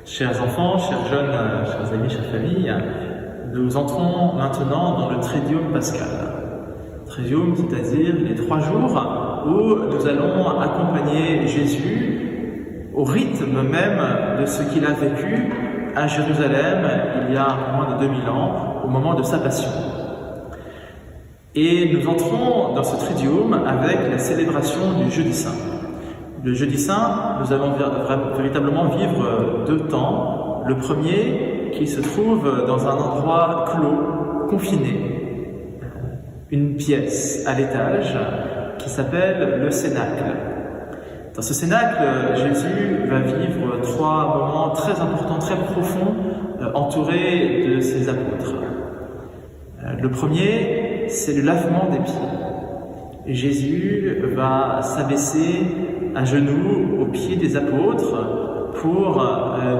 Chers enfants, chers jeunes, chers amis, chères familles, nous entrons maintenant dans le Triduum pascal. Triduum, c'est-à-dire les 3 jours où nous allons accompagner Jésus au rythme même de ce qu'il a vécu à Jérusalem il y a moins de 2000 ans, au moment de sa passion. Et nous entrons dans ce Triduum avec la célébration du Jeudi Saint. Le Jeudi Saint, nous allons véritablement vivre 2 temps. Le premier, qui se trouve dans un endroit clos, confiné, une pièce à l'étage, qui s'appelle le Cénacle. Dans ce Cénacle, Jésus va vivre 3 moments très importants, très profonds, entouré de ses apôtres. Le premier, c'est le lavement des pieds. Jésus va s'abaisser à genoux aux pieds des apôtres pour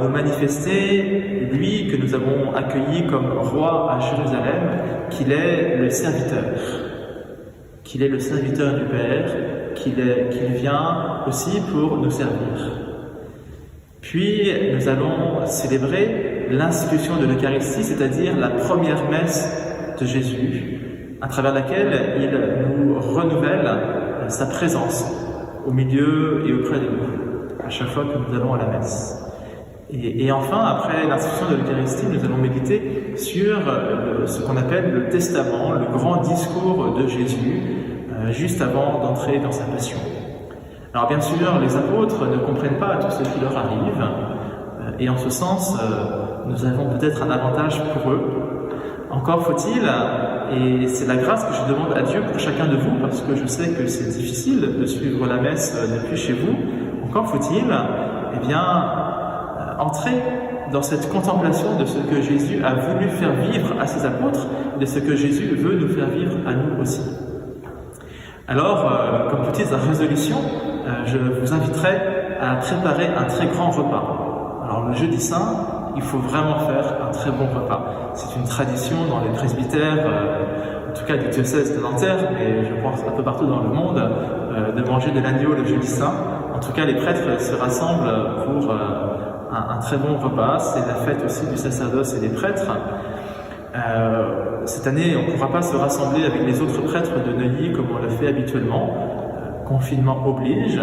nous manifester, lui que nous avons accueilli comme roi à Jérusalem, qu'il est le serviteur. Qu'il est le serviteur du Père, qu'il vient aussi pour nous servir. Puis nous allons célébrer l'institution de l'Eucharistie, c'est-à-dire la première messe de Jésus, à travers laquelle il nous renouvelle sa présence au milieu et auprès de nous, à chaque fois que nous allons à la messe. Et enfin, après l'institution de l'Eucharistie, nous allons méditer sur ce qu'on appelle le Testament, le grand discours de Jésus, juste avant d'entrer dans sa passion. Alors bien sûr, les apôtres ne comprennent pas tout ce qui leur arrive, et en ce sens, nous avons peut-être un avantage pour eux. Encore faut-il, et c'est la grâce que je demande à Dieu pour chacun de vous, parce que je sais que c'est difficile de suivre la messe depuis chez vous, encore faut-il, entrer dans cette contemplation de ce que Jésus a voulu faire vivre à ses apôtres, de ce que Jésus veut nous faire vivre à nous aussi. Alors, comme petite résolution, je vous inviterai à préparer un très grand repas. Alors, le Jeudi Saint, il faut vraiment faire un très bon repas. C'est une tradition dans les presbytères, en tout cas du diocèse de Nanterre, mais je pense un peu partout dans le monde, de manger de l'agneau le Jeudi Saint. En tout cas, les prêtres se rassemblent pour un très bon repas. C'est la fête aussi du sacerdoce et des prêtres. Cette année, on ne pourra pas se rassembler avec les autres prêtres de Neuilly comme on le fait habituellement. Confinement oblige,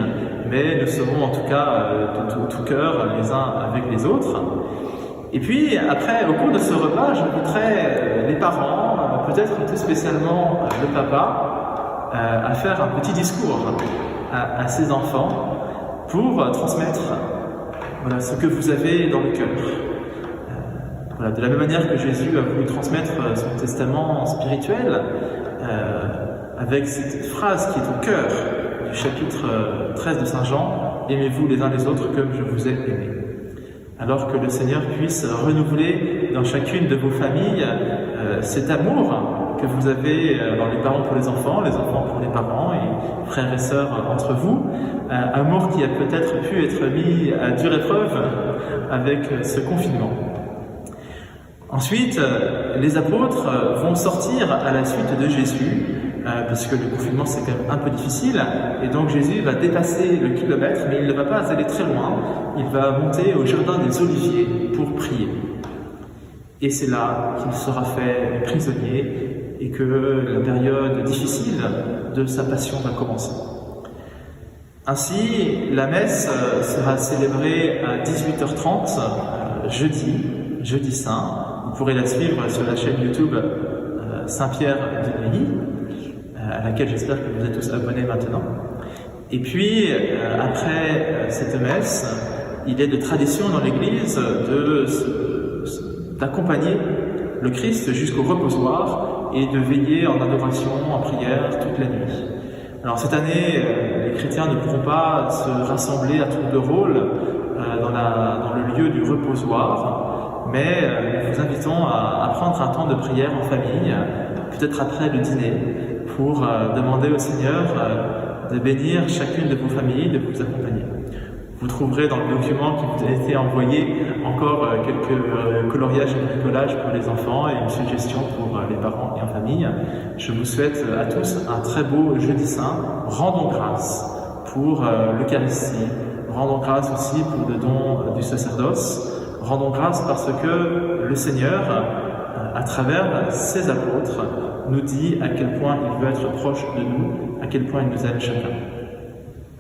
mais nous serons en tout cas de tout cœur les uns avec les autres. Et puis, après, au cours de ce repas, j'inviterai les parents, peut-être tout spécialement le papa, à faire un petit discours à ses enfants pour transmettre ce que vous avez dans le cœur. De la même manière que Jésus a voulu transmettre son testament spirituel, avec cette phrase qui est au cœur du chapitre 13 de Saint Jean, « Aimez-vous les uns les autres comme je vous ai aimés ». Alors que le Seigneur puisse renouveler dans chacune de vos familles cet amour que vous avez dans les parents pour les enfants pour les parents et frères et sœurs entre vous, amour qui a peut-être pu être mis à dure épreuve avec ce confinement. Ensuite, les apôtres vont sortir à la suite de Jésus, parce que le confinement c'est quand même un peu difficile, et donc Jésus va dépasser le kilomètre, mais il ne va pas aller très loin, il va monter au jardin des Oliviers pour prier. Et c'est là qu'il sera fait prisonnier et que la période difficile de sa passion va commencer. Ainsi, la messe sera célébrée à 18h30, jeudi Saint. Vous pourrez la suivre sur la chaîne YouTube Saint-Pierre de Neuilly, à laquelle j'espère que vous êtes tous abonnés maintenant. Et puis, après cette messe, il est de tradition dans l'Église d'accompagner le Christ jusqu'au reposoir et de veiller en adoration, en prière toute la nuit. Alors cette année, les chrétiens ne pourront pas se rassembler à tour de rôle dans le lieu du reposoir, mais nous vous invitons à prendre un temps de prière en famille, peut-être après le dîner, pour demander au Seigneur de bénir chacune de vos familles, de vous accompagner. Vous trouverez dans le document qui vous a été envoyé encore quelques coloriages et bricolages pour les enfants et une suggestion pour les parents et en famille. Je vous souhaite à tous un très beau Jeudi Saint. Rendons grâce pour l'Eucharistie, Rendons grâce aussi pour le don du sacerdoce. Rendons grâce parce que le Seigneur, à travers ses apôtres, nous dit à quel point il veut être proche de nous, à quel point il nous aime chacun.